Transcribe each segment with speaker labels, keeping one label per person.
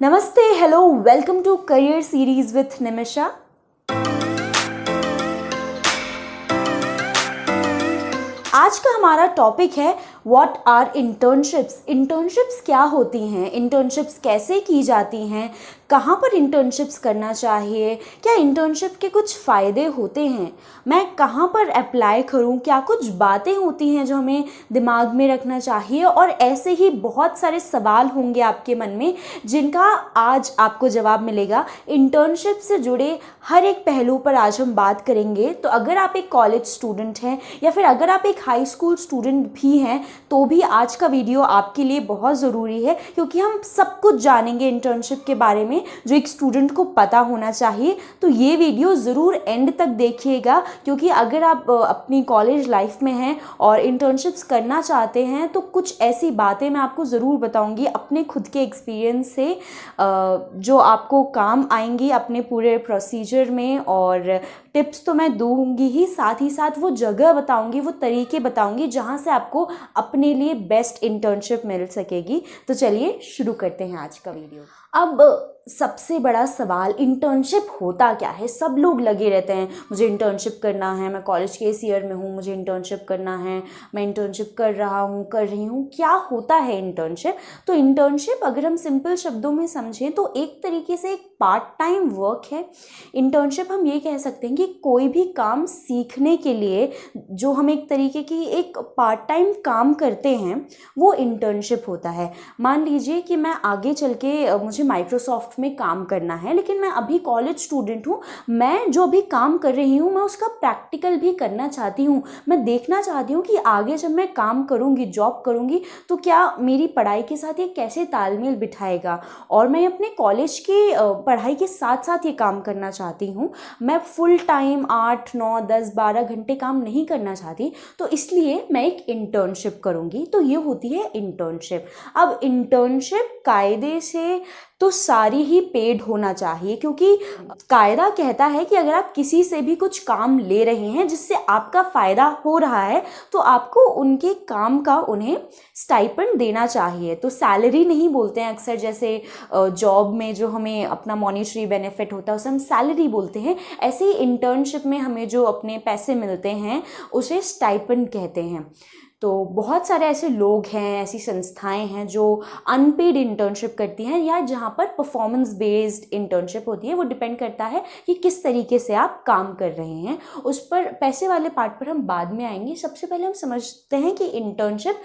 Speaker 1: नमस्ते, hello, welcome to career series with Nimisha. आज का हमारा टॉपिक है व्हाट आर इंटर्नशिप्स। इंटर्नशिप्स क्या होती हैं, इंटर्नशिप्स कैसे की जाती हैं, कहाँ पर इंटर्नशिप्स करना चाहिए, क्या इंटर्नशिप के कुछ फ़ायदे होते हैं, मैं कहाँ पर अप्लाई करूँ, क्या कुछ बातें होती हैं जो हमें दिमाग में रखना चाहिए, और ऐसे ही बहुत सारे सवाल होंगे आपके मन में जिनका आज आपको जवाब मिलेगा। इंटर्नशिप से जुड़े हर एक पहलू पर आज हम बात करेंगे। तो अगर आप एक कॉलेज स्टूडेंट हैं या फिर अगर आप एक हाई स्कूल स्टूडेंट भी हैं तो भी आज का वीडियो आपके लिए बहुत ज़रूरी है, क्योंकि हम सब कुछ जानेंगे इंटर्नशिप के बारे में जो एक स्टूडेंट को पता होना चाहिए। तो ये वीडियो ज़रूर एंड तक देखिएगा, क्योंकि अगर आप अपनी कॉलेज लाइफ में हैं और इंटर्नशिप्स करना चाहते हैं तो कुछ ऐसी बातें मैं आपको ज़रूर बताऊंगी अपने खुद के एक्सपीरियंस से, जो आपको काम आएंगी अपने पूरे प्रोसीजर में। और टिप्स तो मैं दूंगी ही साथ वो जगह बताऊंगी, वो तरीके बताऊंगी जहां से आपको अपने लिए बेस्ट इंटर्नशिप मिल सकेगी। तो चलिए शुरू करते हैं आज का वीडियो। अब सबसे बड़ा सवाल, इंटर्नशिप होता क्या है। सब लोग लगे रहते हैं मुझे इंटर्नशिप करना है, मैं कॉलेज के इस ईयर में हूँ, मुझे इंटर्नशिप करना है, मैं इंटर्नशिप कर रहा हूँ, कर रही हूँ। क्या होता है इंटर्नशिप? तो इंटर्नशिप अगर हम सिंपल शब्दों में समझें तो एक तरीके से एक पार्ट टाइम वर्क है। इंटर्नशिप हम ये कह सकते हैं कि कोई भी काम सीखने के लिए जो हम एक तरीके की एक पार्ट टाइम काम करते हैं वो इंटर्नशिप होता है। मान लीजिए कि मैं आगे चल के मुझे माइक्रोसॉफ्ट में काम करना है, लेकिन मैं अभी कॉलेज स्टूडेंट हूँ, मैं जो अभी काम कर रही हूँ मैं उसका प्रैक्टिकल भी करना चाहती हूँ। मैं देखना चाहती हूँ कि आगे जब मैं काम करूँगी, जॉब करूँगी, तो क्या मेरी पढ़ाई के साथ ये कैसे तालमेल बिठाएगा। और मैं अपने कॉलेज की पढ़ाई के साथ साथ ये काम करना चाहती हूँ। मैं फुल टाइम 8, 9, 10, 12 घंटे काम नहीं करना चाहती, तो इसलिए मैं एक इंटर्नशिप करूँगी। तो ये होती है इंटर्नशिप। अब इंटर्नशिप कायदे से तो सारी ही पेड होना चाहिए, क्योंकि कायदा कहता है कि अगर आप किसी से भी कुछ काम ले रहे हैं जिससे आपका फ़ायदा हो रहा है तो आपको उनके काम का उन्हें स्टाइपेंड देना चाहिए। तो सैलरी नहीं बोलते हैं अक्सर, जैसे जॉब में जो हमें अपना मॉनेटरी बेनिफिट होता है उसे हम सैलरी बोलते हैं, ऐसे ही इंटर्नशिप में हमें जो अपने पैसे मिलते हैं उसे स्टाइपेंड कहते हैं। तो बहुत सारे ऐसे लोग हैं, ऐसी संस्थाएं हैं जो अनपेड इंटर्नशिप करती हैं या जहाँ पर परफॉर्मेंस बेस्ड इंटर्नशिप होती है। वो डिपेंड करता है कि किस तरीके से आप काम कर रहे हैं, उस पर पैसे वाले पार्ट पर हम बाद में आएंगे। सबसे पहले हम समझते हैं कि इंटर्नशिप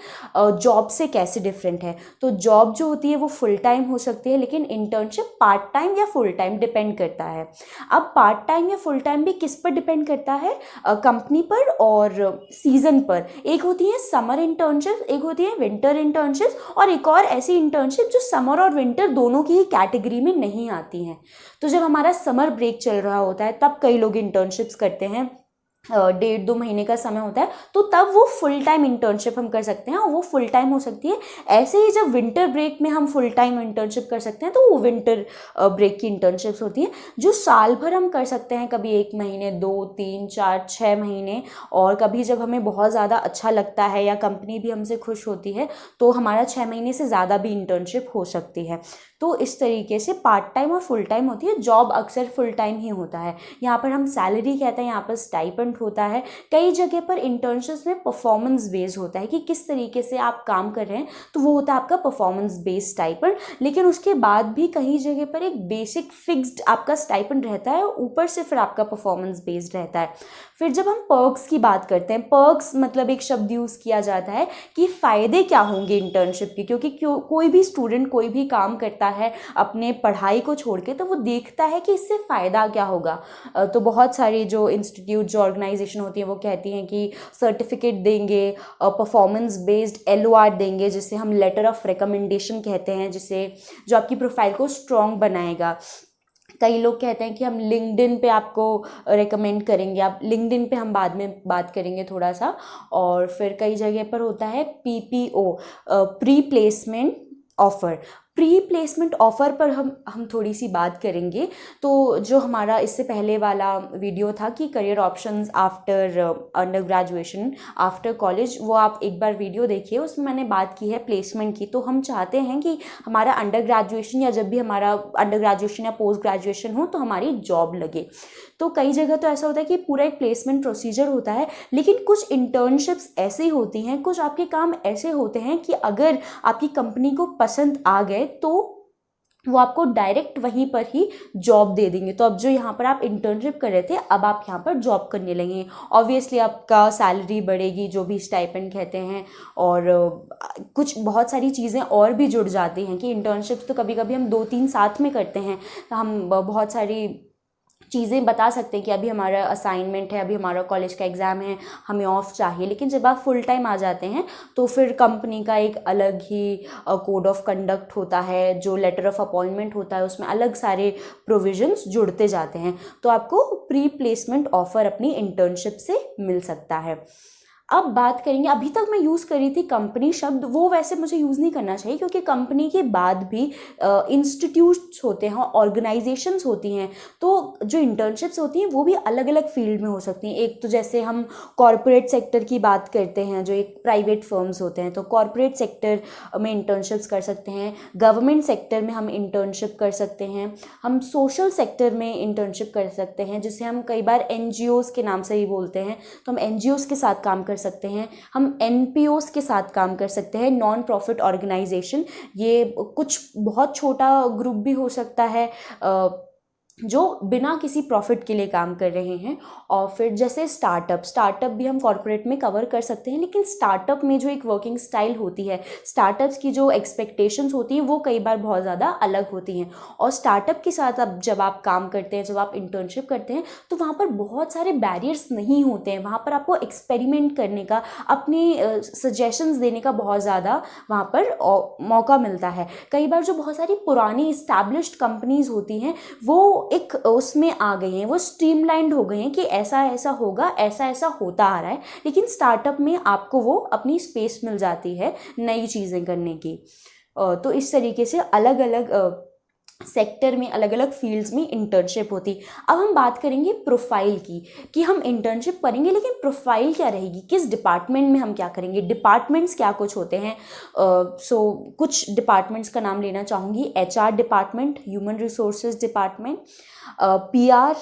Speaker 1: जॉब से कैसे डिफरेंट है। तो जॉब जो होती है वो फुल टाइम हो सकती है, लेकिन इंटर्नशिप पार्ट टाइम या फुल टाइम डिपेंड करता है। अब पार्ट टाइम या फुल टाइम भी किस पर डिपेंड करता है? कंपनी पर और सीजन पर। एक होती है समर इंटर्नशिप, एक होती है विंटर इंटर्नशिप, और एक और ऐसी इंटर्नशिप जो समर और विंटर दोनों की ही कैटेगरी में नहीं आती हैं। तो जब हमारा समर ब्रेक चल रहा होता है तब कई लोग इंटर्नशिप्स करते हैं, 1.5-2 महीने का समय होता है, तो तब वो फुल टाइम इंटर्नशिप हम कर सकते हैं और वो फुल टाइम हो सकती है। ऐसे ही जब विंटर ब्रेक में हम फुल टाइम इंटर्नशिप कर सकते हैं तो वो विंटर ब्रेक की इंटर्नशिप्स होती हैं जो साल भर हम कर सकते हैं, कभी 1 महीने, 2, 3, 4, 6 महीने, और कभी जब हमें बहुत ज़्यादा अच्छा लगता है या कंपनी भी हमसे खुश होती है तो हमारा 6 महीने से ज़्यादा भी इंटर्नशिप हो सकती है। तो इस तरीके से पार्ट टाइम और फुल टाइम होती है। जॉब अक्सर फुल टाइम ही होता है, यहाँ पर हम सैलरी कहते हैं, यहाँ पर स्टाइपेंड होता है। कई जगह पर इंटर्नशिप्स में परफॉर्मेंस बेस्ड होता है कि किस तरीके से आप काम कर रहे हैं, तो वो होता है आपका परफॉर्मेंस बेस्ड स्टाइपेंड। लेकिन उसके बाद भी कई जगह पर एक बेसिक फिक्स्ड आपका स्टाइपेंड रहता है, ऊपर से फिर आपका परफॉर्मेंस बेस्ड रहता है। फिर जब हम पर्क्स की बात करते हैं, पर्क्स मतलब एक शब्द यूज़ किया जाता है कि फ़ायदे क्या होंगे इंटर्नशिप के, क्योंकि कोई भी स्टूडेंट कोई भी काम करता है अपने पढ़ाई को छोड़ के तो वो देखता है कि इससे फ़ायदा क्या होगा। तो बहुत सारी जो इंस्टीट्यूट, जो ऑर्गेनाइजेशन होती हैं वो कहती हैं कि सर्टिफिकेट देंगे, परफॉर्मेंस बेस्ड LOR देंगे, जिसे हम लेटर ऑफ रिकमेंडेशन कहते हैं, जिसे जो आपकी प्रोफाइल को स्ट्रॉन्ग बनाएगा। कई लोग कहते हैं कि हम लिंक्डइन पे आपको रेकमेंड करेंगे, आप लिंक्डइन पे हम बाद में बात करेंगे थोड़ा सा। और फिर कई जगह पर होता है PPO, pre placement offer. Pre placement offer पर हम थोड़ी सी बात करेंगे। तो जो हमारा इससे पहले वाला वीडियो था कि career options after under graduation, after college, वो आप एक बार वीडियो देखिए, उसमें मैंने बात की है प्लेसमेंट की। तो हम चाहते हैं कि हमारा अंडर ग्रेजुएशन या जब भी हमारा अंडर ग्रेजुएशन या पोस्ट ग्रेजुएशन हो तो हमारी जॉब लगे। तो कई जगह तो ऐसा होता है कि पूरा एक प्लेसमेंट प्रोसीजर होता है, लेकिन कुछ इंटर्नशिप्स ऐसी होती हैं, कुछ आपके काम ऐसे होते हैं कि अगर आपकी कंपनी को पसंद आ गए तो वो आपको डायरेक्ट वहीं पर ही जॉब दे देंगे। तो अब जो यहाँ पर आप इंटर्नशिप कर रहे थे, अब आप यहाँ पर जॉब करने लगेंगे। ऑब्वियसली आपका सैलरी बढ़ेगी, जो भी स्टाइपेंड कहते हैं, और कुछ बहुत सारी चीज़ें और भी जुड़ जाती हैं कि इंटर्नशिप्स तो कभी कभी हम 2-3 साथ में करते हैं। तो हम बहुत सारी चीज़ें बता सकते हैं कि अभी हमारा असाइनमेंट है, अभी हमारा कॉलेज का एग्ज़ाम है, हमें ऑफ चाहिए। लेकिन जब आप फुल टाइम आ जाते हैं तो फिर कंपनी का एक अलग ही कोड ऑफ कंडक्ट होता है, जो लेटर ऑफ अपॉइंटमेंट होता है, उसमें अलग सारे प्रोविजंस जुड़ते जाते हैं। तो आपको प्री प्लेसमेंट ऑफ़र अपनी इंटर्नशिप से मिल सकता है। अब बात करेंगे, अभी तक मैं यूज़ कर रही थी कंपनी शब्द, वो वैसे मुझे यूज़ नहीं करना चाहिए, क्योंकि कंपनी के बाद भी इंस्टीट्यूट्स होते हैं, ऑर्गेनाइजेशंस होती हैं। तो जो इंटर्नशिप्स होती हैं वो भी अलग अलग फील्ड में हो सकती हैं। एक तो जैसे हम कॉरपोरेट सेक्टर की बात करते हैं, जो एक प्राइवेट फर्म्स होते हैं, तो कॉरपोरेट सेक्टर में इंटर्नशिप्स कर सकते हैं। गवर्नमेंट सेक्टर में हम इंटर्नशिप कर सकते हैं। हम सोशल सेक्टर में इंटर्नशिप कर सकते हैं, जिसे हम कई बार NGOs के नाम से ही बोलते हैं। तो हम NGOs के साथ काम कर सकते हैं, हम NPOs के साथ काम कर सकते हैं, नॉन प्रॉफिट ऑर्गेनाइजेशन। ये कुछ बहुत छोटा ग्रुप भी हो सकता है जो बिना किसी प्रॉफिट के लिए काम कर रहे हैं। और फिर जैसे स्टार्टअप भी हम कॉर्पोरेट में कवर कर सकते हैं, लेकिन स्टार्टअप में जो एक वर्किंग स्टाइल होती है, स्टार्टअप्स की जो एक्सपेक्टेशंस होती हैं, वो कई बार बहुत ज़्यादा अलग होती हैं। और स्टार्टअप के साथ अब जब आप काम करते हैं, जब आप इंटर्नशिप करते हैं, तो वहाँ पर बहुत सारे बैरियर्स नहीं होते हैं। वहाँ पर आपको एक्सपेरिमेंट करने का, अपने सजेशंस देने का बहुत ज़्यादा वहाँ पर मौका मिलता है। कई बार जो बहुत सारी पुरानी इस्टेब्लिश्ड कंपनीज होती हैं, वो एक उसमें आ गई हैं, वो स्ट्रीमलाइंड हो गए हैं कि ऐसा ऐसा होगा, ऐसा ऐसा होता आ रहा है। लेकिन स्टार्टअप में आपको वो अपनी स्पेस मिल जाती है नई चीज़ें करने की। तो इस तरीके से अलग अलग सेक्टर में, अलग अलग फील्ड्स में इंटर्नशिप होती। अब हम बात करेंगे प्रोफाइल की, कि हम इंटर्नशिप करेंगे लेकिन प्रोफाइल क्या रहेगी, किस डिपार्टमेंट में हम क्या करेंगे। डिपार्टमेंट्स क्या कुछ होते हैं, कुछ डिपार्टमेंट्स का नाम लेना चाहूँगी। HR department, human resources department, PR,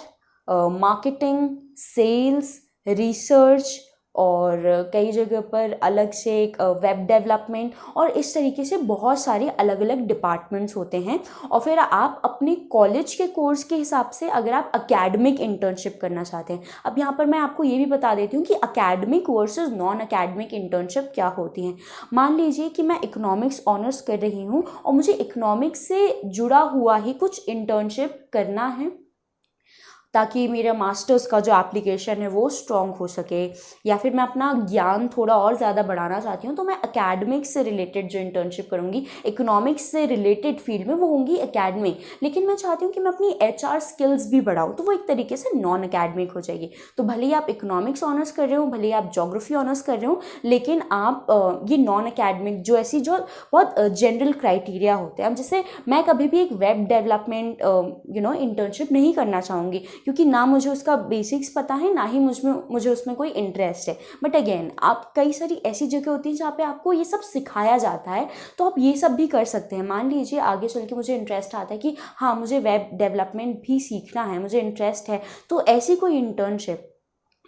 Speaker 1: marketing, sales, research, और कई जगह पर अलग से एक वेब डेवलपमेंट, और इस तरीके से बहुत सारे अलग अलग डिपार्टमेंट्स होते हैं। और फिर आप अपने कॉलेज के कोर्स के हिसाब से, अगर आप अकेडमिक इंटर्नशिप करना चाहते हैं, अब यहाँ पर मैं आपको ये भी बता देती हूँ कि academic versus non academic internship क्या होती हैं। मान लीजिए कि मैं इकोनॉमिक्स ऑनर्स कर रही हूँ और मुझे इकोनॉमिक्स से जुड़ा हुआ ही कुछ इंटर्नशिप करना है, ताकि मेरा मास्टर्स का जो एप्लीकेशन है वो स्ट्रॉन्ग हो सके, या फिर मैं अपना ज्ञान थोड़ा और ज़्यादा बढ़ाना चाहती हूँ, तो मैं एकेडमिक्स से रिलेटेड जो इंटर्नशिप करूँगी, इकोनॉमिक्स से रिलेटेड फील्ड में, वो होंगी एकेडमिक। लेकिन मैं चाहती हूँ कि मैं अपनी HR स्किल्स भी बढ़ाऊँ, तो वो एक तरीके से नॉन अकेडमिक हो जाएगी। तो भले ही आप इकोनॉमिक्स ऑनर्स कर रहे हो, भले ही आप ज्योग्राफी ऑनर्स कर रहे हो, लेकिन आप ये नॉन अकेडमिक जो ऐसी जो बहुत जनरल क्राइटेरिया होते हैं। अब जैसे मैं कभी भी एक वेब डेवलपमेंट इंटर्नशिप नहीं करना चाहूँगी, क्योंकि ना मुझे उसका बेसिक्स पता है, ना ही मुझे उसमें कोई इंटरेस्ट है। बट अगेन, आप कई सारी ऐसी जगह होती हैं जहाँ पे आपको ये सब सिखाया जाता है, तो आप ये सब भी कर सकते हैं। मान लीजिए आगे चल के मुझे इंटरेस्ट आता है कि हाँ, मुझे वेब डेवलपमेंट भी सीखना है, मुझे इंटरेस्ट है, तो ऐसी कोई इंटर्नशिप,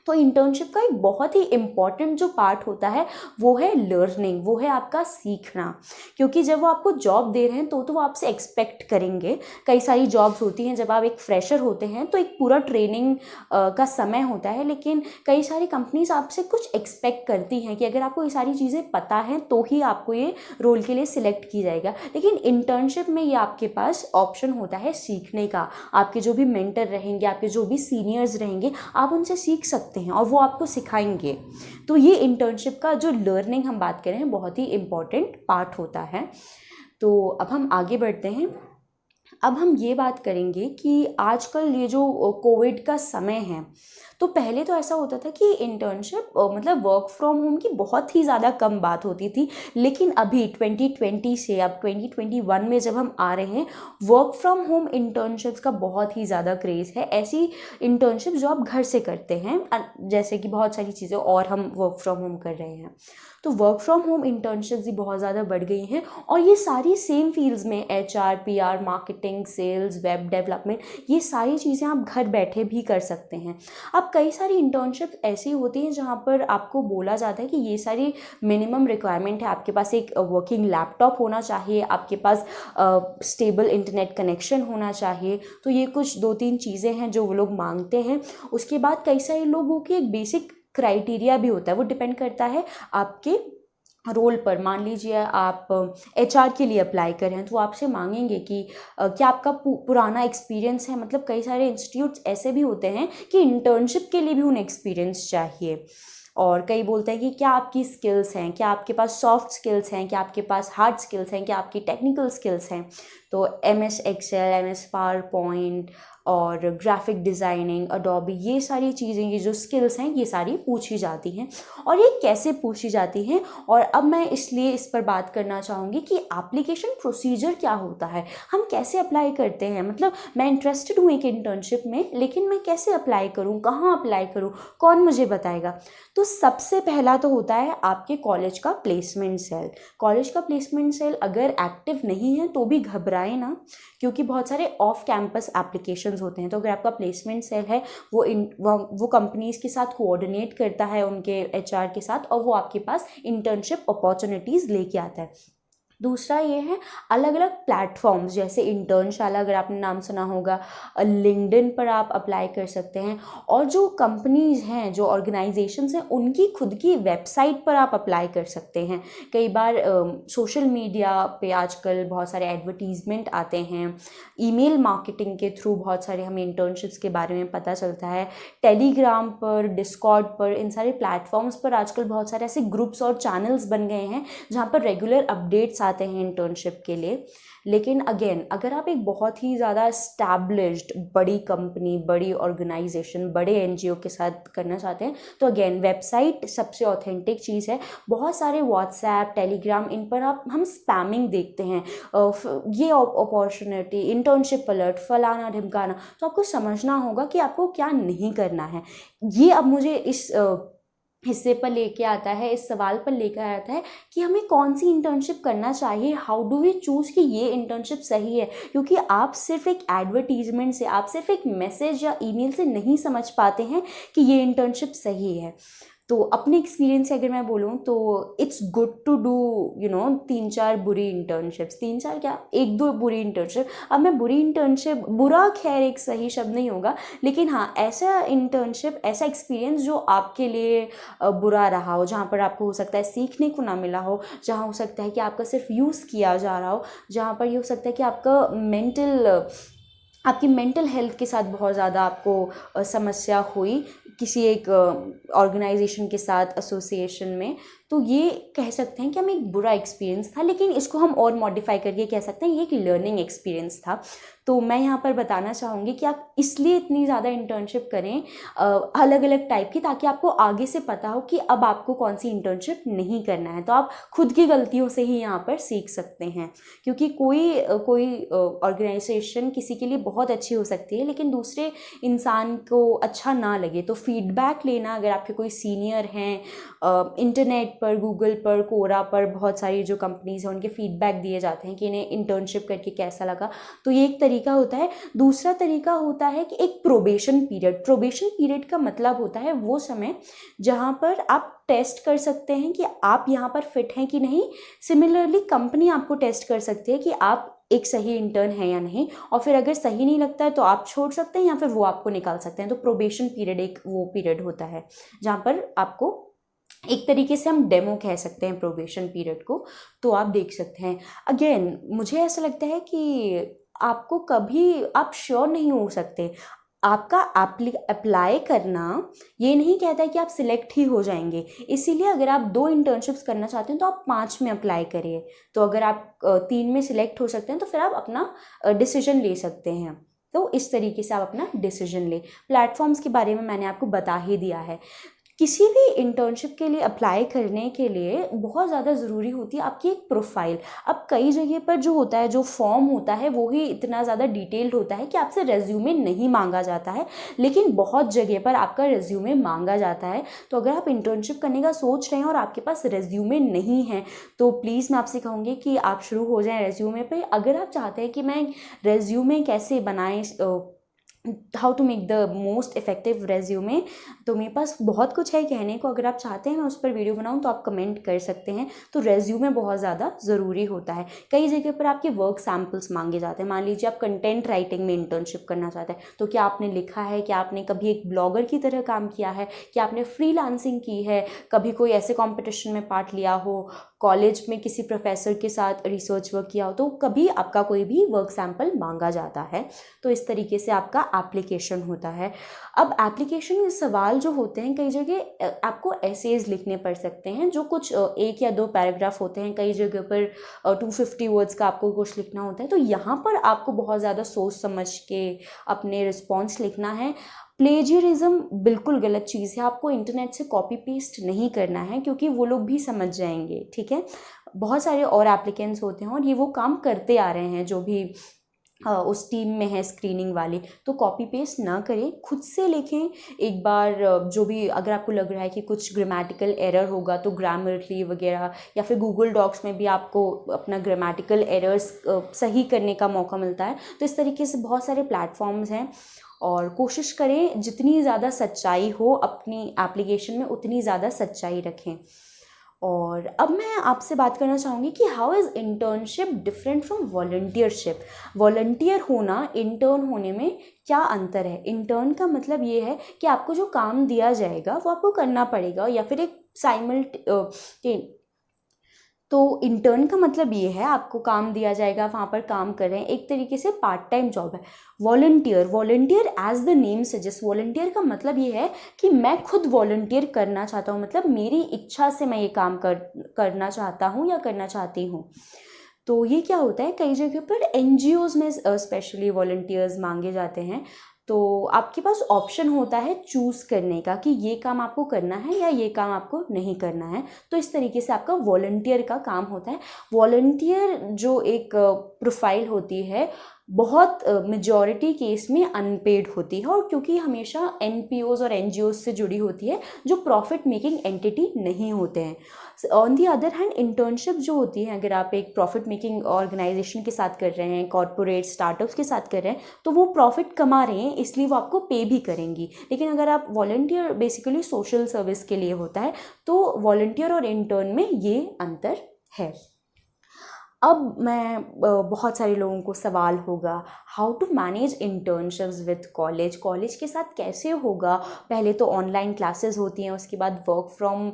Speaker 1: तो इंटर्नशिप का एक बहुत ही इम्पॉर्टेंट जो पार्ट होता है वो है लर्निंग, वो है आपका सीखना। क्योंकि जब वो आपको जॉब दे रहे हैं तो वो आपसे एक्सपेक्ट करेंगे। कई सारी जॉब्स होती हैं, जब आप एक फ्रेशर होते हैं तो एक पूरा ट्रेनिंग का समय होता है, लेकिन कई सारी कंपनीज आपसे कुछ एक्सपेक्ट करती हैं कि अगर आपको ये सारी चीज़ें पता हैं तो ही आपको ये रोल के लिए सिलेक्ट की जाएगा। लेकिन इंटर्नशिप में ये आपके पास ऑप्शन होता है सीखने का। आपके जो भी मेंटर रहेंगे, आपके जो भी सीनियर्स रहेंगे, आप उनसे सीख सकते हैं और वो आपको सिखाएंगे। तो ये इंटर्नशिप का जो लर्निंग हम बात कर रहे हैं, बहुत ही इम्पॉर्टेंट पार्ट होता है। तो अब हम आगे बढ़ते हैं। अब हम ये बात करेंगे कि आजकल ये जो कोविड का समय है, तो पहले तो ऐसा होता था कि इंटर्नशिप मतलब वर्क फ्रॉम होम की बहुत ही ज़्यादा कम बात होती थी। लेकिन अभी 2020 से अब 2021 में जब हम आ रहे हैं, वर्क फ्रॉम होम इंटर्नशिप्स का बहुत ही ज़्यादा क्रेज़ है। ऐसी इंटर्नशिप जो आप घर से करते हैं, जैसे कि बहुत सारी चीज़ें और हम वर्क फ्रॉम होम कर रहे हैं, तो वर्क फ्रॉम होम इंटर्नशिप्स भी बहुत ज़्यादा बढ़ गई हैं। और ये सारी सेम फील्ड्स में, HR, PR, marketing, sales, web development, ये सारी चीज़ें आप घर बैठे भी कर सकते हैं। अब कई सारी इंटर्नशिप ऐसी होती हैं जहाँ पर आपको बोला जाता है कि ये सारी मिनिमम रिक्वायरमेंट है, आपके पास एक वर्किंग लैपटॉप होना चाहिए, आपके पास स्टेबल इंटरनेट कनेक्शन होना चाहिए। तो ये कुछ 2-3 चीज़ें हैं जो वो लोग मांगते हैं। उसके बाद कई सारे लोगों की एक बेसिक क्राइटेरिया भी होता है, वो डिपेंड करता है आपके रोल पर। मान लीजिए आप HR के लिए अप्लाई कर रहे हैं, तो वो आपसे मांगेंगे कि क्या आपका पुराना एक्सपीरियंस है। मतलब कई सारे इंस्टीट्यूट्स ऐसे भी होते हैं कि इंटर्नशिप के लिए भी उन्हें एक्सपीरियंस चाहिए। और कई बोलते हैं कि क्या आपकी स्किल्स हैं, क्या आपके पास सॉफ्ट स्किल्स हैं, क्या आपके पास हार्ड स्किल्स हैं, क्या आपकी टेक्निकल स्किल्स हैं। तो MS excel, MS PowerPoint और ग्राफिक डिज़ाइनिंग, अडोबी, ये सारी चीज़ें, ये जो स्किल्स हैं, ये सारी पूछी जाती हैं। और ये कैसे पूछी जाती हैं, और अब मैं इसलिए इस पर बात करना चाहूँगी कि एप्लीकेशन प्रोसीजर क्या होता है, हम कैसे अप्लाई करते हैं। मतलब मैं इंटरेस्टेड हूँ एक इंटर्नशिप में, लेकिन मैं कैसे अप्लाई करूँ, कहाँ अप्लाई करूँ, कौन मुझे बताएगा। तो सबसे पहला तो होता है आपके कॉलेज का प्लेसमेंट सेल। कॉलेज का प्लेसमेंट सेल अगर एक्टिव नहीं है तो भी घबराएं ना, क्योंकि बहुत सारे ऑफ कैंपस एप्लीकेशंस होते हैं। तो अगर आपका प्लेसमेंट सेल है, वो कंपनीज के साथ कोऑर्डिनेट करता है, उनके HR के साथ, और वो आपके पास इंटर्नशिप अपॉर्चुनिटीज़ लेके आता है। दूसरा ये है अलग अलग प्लेटफॉर्म्स, जैसे इंटर्नशाला, अगर आपने नाम सुना होगा, लिंक्डइन पर आप अप्लाई कर सकते हैं। और जो कंपनीज हैं, जो ऑर्गेनाइजेशंस हैं, उनकी खुद की वेबसाइट पर आप अप्लाई कर सकते हैं। कई बार सोशल मीडिया पे आजकल बहुत सारे एडवर्टीजमेंट आते हैं। ईमेल मार्केटिंग के थ्रू बहुत सारे हमें इंटर्नशिप्स के बारे में पता चलता है। टेलीग्राम पर, डिस्कॉर्ड पर, इन सारे प्लेटफॉर्म्स पर आजकल बहुत सारे ऐसे ग्रुप्स और चैनल्स बन गए हैं जहाँ पर रेगुलर अपडेट्स आते हैं इंटर्नशिप के लिए। लेकिन अगेन, अगर आप एक बहुत ही ज़्यादा एस्टैब्लिश्ड बड़ी कंपनी, बड़ी ऑर्गेनाइजेशन, बड़े NGO के साथ करना चाहते हैं, तो अगेन वेबसाइट सबसे ऑथेंटिक चीज़ है। बहुत सारे व्हाट्सएप, टेलीग्राम, इन पर हम स्पैमिंग देखते हैं, ये अपॉर्चुनिटी, इंटर्नशिप अलर्ट, फलाना ढिमकाना। तो आपको समझना होगा कि आपको क्या नहीं करना है। ये अब मुझे इस हिस्से पर लेके आता है, इस सवाल पर लेकर आता है कि हमें कौन सी इंटर्नशिप करना चाहिए। हाउ डू वी चूज़ कि ये इंटर्नशिप सही है। क्योंकि आप सिर्फ एक एडवर्टीजमेंट से, आप सिर्फ एक मैसेज या ईमेल से नहीं समझ पाते हैं कि ये इंटर्नशिप सही है। तो अपने एक्सपीरियंस से अगर मैं बोलूँ तो इट्स गुड टू डू 3-4 बुरी इंटर्नशिप्स, 3-4 क्या, 1-2 बुरी इंटर्नशिप। अब मैं बुरी इंटर्नशिप, बुरा खैर एक सही शब्द नहीं होगा, लेकिन हाँ, ऐसा इंटर्नशिप, ऐसा एक्सपीरियंस जो आपके लिए बुरा रहा हो, जहाँ पर आपको हो सकता है सीखने को ना मिला हो, जहाँ हो सकता है कि आपका सिर्फ यूज़ किया जा रहा हो, जहाँ पर ये हो सकता है कि आपकी मेंटल हेल्थ के साथ बहुत ज़्यादा आपको समस्या हुई किसी एक ऑर्गेनाइजेशन के साथ, एसोसिएशन में। तो ये कह सकते हैं कि हमें एक बुरा एक्सपीरियंस था, लेकिन इसको हम और मॉडिफाई करके कह सकते हैं ये एक लर्निंग एक्सपीरियंस था। तो मैं यहाँ पर बताना चाहूँगी कि आप इसलिए इतनी ज़्यादा इंटर्नशिप करें अलग अलग टाइप की, ताकि आपको आगे से पता हो कि अब आपको कौन सी इंटर्नशिप नहीं करना है। तो आप खुद की गलतियों से ही यहाँ पर सीख सकते हैं। क्योंकि कोई ऑर्गेनाइजेशन किसी के लिए बहुत अच्छी हो सकती है, लेकिन दूसरे इंसान को अच्छा ना लगे। तो फीडबैक लेना, अगर आपके कोई सीनियर हैं, इंटरनेट पर, गूगल पर, कोरा पर बहुत सारी जो कंपनीज हैं, उनके फीडबैक दिए जाते हैं कि इन्हें इंटर्नशिप करके कैसा लगा। तो ये एक तरीका होता है। दूसरा तरीका होता है कि एक प्रोबेशन पीरियड। प्रोबेशन पीरियड का मतलब होता है वो समय जहाँ पर आप टेस्ट कर सकते हैं कि आप यहाँ पर फिट हैं कि नहीं। सिमिलरली कंपनी आपको टेस्ट कर सकती है कि आप एक सही इंटर्न है या नहीं, और फिर अगर सही नहीं लगता है तो आप छोड़ सकते हैं या फिर वो आपको निकाल सकते हैं। तो प्रोबेशन पीरियड एक वो पीरियड होता है जहाँ पर आपको, एक तरीके से हम डेमो कह सकते हैं प्रोबेशन पीरियड को। तो आप देख सकते हैं। अगेन मुझे ऐसा लगता है कि आपको कभी, आप श्योर नहीं हो सकते। आपका अप्लाई करना ये नहीं कहता है कि आप सिलेक्ट ही हो जाएंगे। इसीलिए अगर आप 2 इंटर्नशिप्स करना चाहते हैं तो आप 5 में अप्लाई करिए। तो अगर आप 3 में सिलेक्ट हो सकते हैं तो फिर आप अपना डिसीजन ले सकते हैं। तो इस तरीके से आप अपना डिसीजन ले। प्लेटफॉर्म्स के बारे में मैंने आपको बता ही दिया है। किसी भी इंटर्नशिप के लिए अप्लाई करने के लिए बहुत ज़्यादा ज़रूरी होती है आपकी एक प्रोफाइल। अब कई जगह पर जो होता है, जो फॉर्म होता है वो ही इतना ज़्यादा डिटेल्ड होता है कि आपसे रेज्यूमे नहीं मांगा जाता है, लेकिन बहुत जगह पर आपका रेज्यूमे मांगा जाता है। तो अगर आप इंटर्नशिप करने का सोच रहे हैं और आपके पास रेज्यूमे नहीं है तो प्लीज़ मैं आपसे कहूँगी कि आप शुरू हो जाएं रेज्यूमे पे। अगर आप चाहते हैं कि मैं रेज्यूमे कैसे बनाएं, how to make the most effective resume, तो मेरे पास बहुत कुछ है कहने को। अगर आप चाहते हैं मैं उस पर वीडियो बनाऊं तो आप कमेंट कर सकते हैं। तो रेज्यूमे बहुत ज़्यादा ज़रूरी होता है। कई जगह पर आपके वर्क सैम्पल्स मांगे जाते हैं। मान लीजिए आप कंटेंट राइटिंग में इंटर्नशिप करना चाहते हैं, तो क्या आपने लिखा है, क्या आपने कभी एक ब्लॉगर की तरह काम किया है, क्या आपने फ्रीलांसिंग की है, कभी कोई ऐसे कॉम्पिटिशन में पार्ट लिया हो, कॉलेज में किसी प्रोफेसर के साथ रिसर्च वर्क किया हो, तो कभी आपका कोई भी वर्क सैम्पल मांगा जाता है। तो इस तरीके से आपका एप्लीकेशन होता है। अब एप्लीकेशन में सवाल जो होते हैं, कई जगह आपको एसेज लिखने पड़ सकते हैं जो कुछ 1 या 2 पैराग्राफ होते हैं। कई जगह पर 250 वर्ड्स का आपको कुछ लिखना होता है। तो यहाँ पर आपको बहुत ज़्यादा सोच समझ के अपने रिस्पॉन्स लिखना है। प्लेजियरिज्म बिल्कुल गलत चीज़ है। आपको इंटरनेट से कॉपी पेस्ट नहीं करना है, क्योंकि वो लोग भी समझ जाएंगे, ठीक है। बहुत सारे और एप्लीकेंट्स होते हैं और ये वो काम करते आ रहे हैं जो भी उस टीम में है स्क्रीनिंग वाली। तो कॉपी पेस्ट ना करें, खुद से लिखें एक बार। जो भी अगर आपको लग रहा है कि कुछ ग्रामेटिकल एरर होगा तो ग्रामरली वगैरह, या फिर गूगल डॉक्स में भी आपको अपना ग्रामेटिकल एरर्स सही करने का मौका मिलता है। तो इस तरीके से बहुत सारे प्लेटफॉर्म्स हैं और कोशिश करें जितनी ज़्यादा सच्चाई हो अपनी एप्लीकेशन में उतनी ज़्यादा सच्चाई रखें। और अब मैं आपसे बात करना चाहूँगी कि how is internship different from volunteership. Volunteer होना इंटर्न होने में क्या अंतर है। इंटर्न का मतलब ये है कि आपको जो काम दिया जाएगा वो आपको करना पड़ेगा, या फिर एक तो इंटर्न का मतलब ये है आपको काम दिया जाएगा, वहाँ पर काम कर रहे हैं, एक तरीके से पार्ट टाइम जॉब है। Volunteer as the name suggest, volunteer का मतलब ये है कि मैं खुद वॉलंटियर करना चाहता हूँ, मतलब मेरी इच्छा से मैं ये काम करना चाहता हूँ या करना चाहती हूँ। तो ये क्या होता है, कई जगह पर एनजीओज में स्पेशली वॉलंटियर्स मांगे जाते हैं। तो आपके पास ऑप्शन होता है चूज़ करने का कि ये काम आपको करना है या ये काम आपको नहीं करना है। तो इस तरीके से आपका वॉलंटियर का काम होता है। वॉलंटियर जो एक प्रोफाइल होती है बहुत मेजॉरिटी केस में अनपेड होती है, और क्योंकि हमेशा एनपीओज और एनजीओज से जुड़ी होती है जो प्रॉफिट मेकिंग एंटिटी नहीं होते हैं। On the other hand internship जो होती है, अगर आप एक प्रॉफिट मेकिंग ऑर्गेनाइजेशन के साथ कर रहे हैं, कॉर्पोरेट स्टार्टअप्स के साथ कर रहे हैं, तो वो प्रॉफिट कमा रहे हैं इसलिए वो आपको पे भी करेंगी। लेकिन अगर आप वॉलंटियर बेसिकली सोशल सर्विस के लिए होता है, तो वॉलंटियर और इंटर्न में ये अंतर है। अब मैं बहुत सारे लोगों को सवाल होगा how to manage internships with college के साथ कैसे होगा। पहले तो ऑनलाइन क्लासेस होती हैं, उसके बाद वर्क फ्रॉम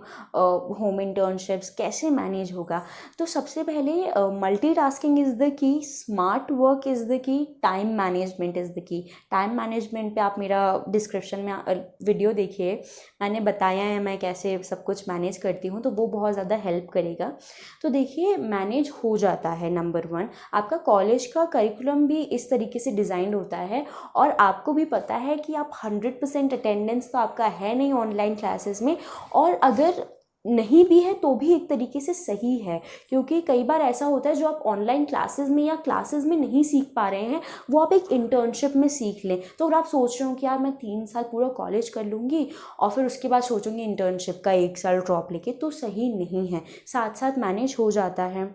Speaker 1: होम इंटर्नशिप्स कैसे मैनेज होगा। तो सबसे पहले multitasking is the key, smart work is the key, time management is the key. Time management पे आप मेरा डिस्क्रिप्शन में वीडियो देखिए, मैंने बताया है मैं कैसे सब कुछ मैनेज करती हूँ, तो वो बहुत ज़्यादा हेल्प करेगा। तो देखिए मैनेज हो जाता है। नंबर 1, आपका कॉलेज का करिकुलम भी इस तरीके से डिज़ाइंड होता है, और आपको भी पता है कि आप 100% अटेंडेंस तो आपका है नहीं ऑनलाइन क्लासेस में, और अगर नहीं भी है तो भी एक तरीके से सही है, क्योंकि कई बार ऐसा होता है जो आप ऑनलाइन क्लासेस में या क्लासेस में नहीं सीख पा रहे हैं वो आप एक इंटर्नशिप में सीख लें। तो अगर आप सोच रहे हो कि यार मैं 3 साल पूरा कॉलेज कर लूँगी और फिर उसके बाद सोचूंगी इंटर्नशिप का 1 साल ड्रॉप लेके, तो सही नहीं है। साथ साथ मैनेज हो जाता है।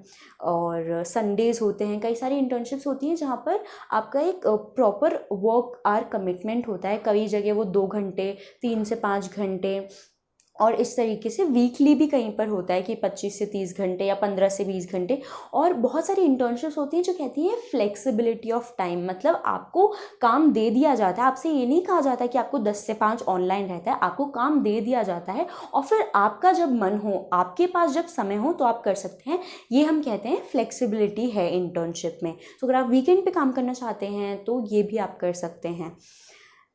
Speaker 1: और संडेज़ होते हैं, कई सारी इंटर्नशिप्स होती हैं जहाँ पर आपका एक प्रॉपर वर्क आवर कमिटमेंट होता है। कई जगह वो 2 घंटे, 3 से 5 घंटे, और इस तरीके से वीकली भी कहीं पर होता है कि 25 से 30 घंटे या 15 से 20 घंटे। और बहुत सारी इंटर्नशिप्स होती हैं जो कहती हैं फ्लेक्सिबिलिटी ऑफ टाइम, मतलब आपको काम दे दिया जाता है, आपसे ये नहीं कहा जाता है कि आपको 10 से 5 ऑनलाइन रहता है, आपको काम दे दिया जाता है और फिर आपका जब मन हो, आपके पास जब समय हो तो आप कर सकते हैं। ये हम कहते हैं फ्लेक्सिबिलिटी है इंटर्नशिप में। तो अगर आप वीकेंड पे काम करना चाहते हैं तो ये भी आप कर सकते हैं।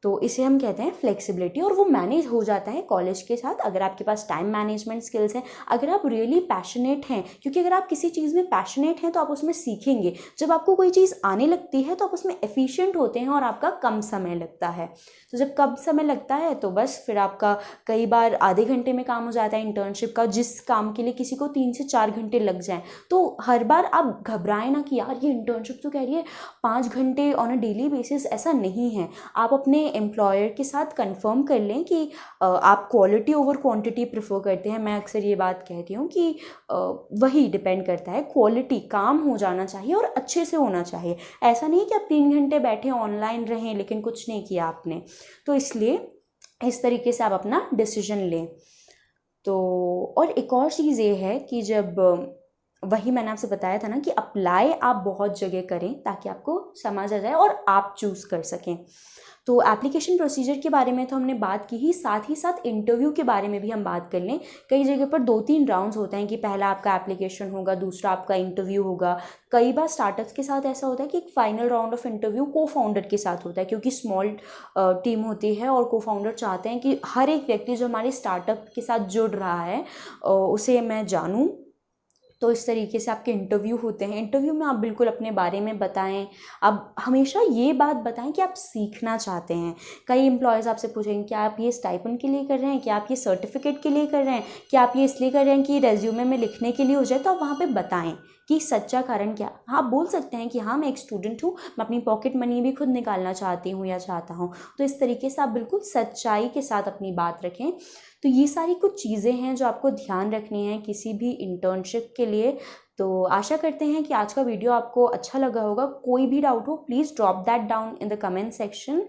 Speaker 1: तो इसे हम कहते हैं फ्लेक्सिबिलिटी, और वो मैनेज हो जाता है कॉलेज के साथ अगर आपके पास टाइम मैनेजमेंट स्किल्स हैं, अगर आप रियली पैशनेट हैं। क्योंकि अगर आप किसी चीज़ में पैशनेट हैं तो आप उसमें सीखेंगे। जब आपको कोई चीज़ आने लगती है तो आप उसमें एफिशिएंट होते हैं और आपका कम समय लगता है। तो जब कम समय लगता है तो बस फिर आपका कई बार आधे घंटे में काम हो जाता है इंटर्नशिप का, जिस काम के लिए किसी को 3 से 4 घंटे लग जाएं। तो हर बार आप घबराएं ना कि यार ये इंटर्नशिप तो कह रही है 5 घंटे ऑन अ डेली बेसिस, ऐसा नहीं है। आप अपने एम्प्लॉयर के साथ कंफर्म कर लें कि आप क्वालिटी ओवर क्वांटिटी प्रेफर करते हैं। मैं अक्सर ये बात कहती हूँ कि वही डिपेंड करता है, क्वालिटी, काम हो जाना चाहिए और अच्छे से होना चाहिए। ऐसा नहीं है कि आप 3 घंटे बैठे ऑनलाइन रहें लेकिन कुछ नहीं किया आपने। तो इसलिए इस तरीके से आप अपना डिसीजन लें। तो और एक और चीज़ ये है कि जब वही मैंने आपसे बताया था ना कि अप्लाई आप बहुत जगह करें ताकि आपको समझ आ जाए और आप चूज़ कर सकें। तो एप्लीकेशन प्रोसीजर के बारे में तो हमने बात की ही, साथ ही साथ इंटरव्यू के बारे में भी हम बात कर लें। कई जगह पर 2-3 राउंड्स होते हैं कि पहला आपका एप्लीकेशन होगा, दूसरा आपका इंटरव्यू होगा। कई बार स्टार्टअप्स के साथ ऐसा होता है कि एक फाइनल राउंड ऑफ इंटरव्यू को फाउंडर के साथ होता है, क्योंकि स्मॉल टीम होती है और को फाउंडर चाहते हैं कि हर एक व्यक्ति जो हमारे स्टार्टअप के साथ जुड़ रहा है उसे मैं जानूँ। तो इस तरीके से आपके इंटरव्यू होते हैं। इंटरव्यू में आप बिल्कुल अपने बारे में बताएं। आप हमेशा ये बात बताएं कि आप सीखना चाहते हैं। कई एम्प्लॉयज़ आपसे पूछेंगे क्या आप ये स्टाइपेंड के लिए कर रहे हैं, क्या आप ये सर्टिफिकेट के लिए कर रहे हैं, क्या आप ये इसलिए कर रहे हैं कि रेज्यूमे में लिखने के लिए हो जाए। तो आप वहाँ पे बताएं कि सच्चा कारण क्या। हाँ, आप बोल सकते हैं कि हाँ मैं एक स्टूडेंट हूँ, मैं अपनी पॉकेट मनी भी खुद निकालना चाहती हूँ या चाहता हूँ। तो इस तरीके से आप बिल्कुल सच्चाई के साथ अपनी बात रखें। तो ये सारी कुछ चीज़ें हैं जो आपको ध्यान रखनी है किसी भी इंटर्नशिप के लिए। तो आशा करते हैं कि आज का वीडियो आपको अच्छा लगा होगा। कोई भी डाउट हो please drop that down in the comment section,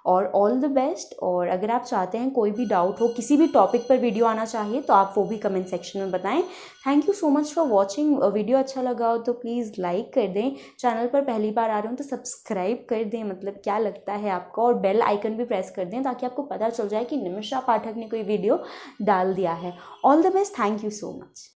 Speaker 1: और ऑल द बेस्ट। और अगर आप चाहते हैं कोई भी डाउट हो, किसी भी टॉपिक पर वीडियो आना चाहिए, तो आप वो भी कमेंट सेक्शन में बताएं। Thank you so much for watching. Video अच्छा लगा हो तो प्लीज़ लाइक कर दें। चैनल पर पहली बार आ रहे हो तो सब्सक्राइब कर दें, मतलब क्या लगता है आपको, और बेल आइकन भी प्रेस कर दें ताकि आपको पता चल जाए कि निमिषा पाठक ने कोई वीडियो डाल दिया है। All the best, thank you so much.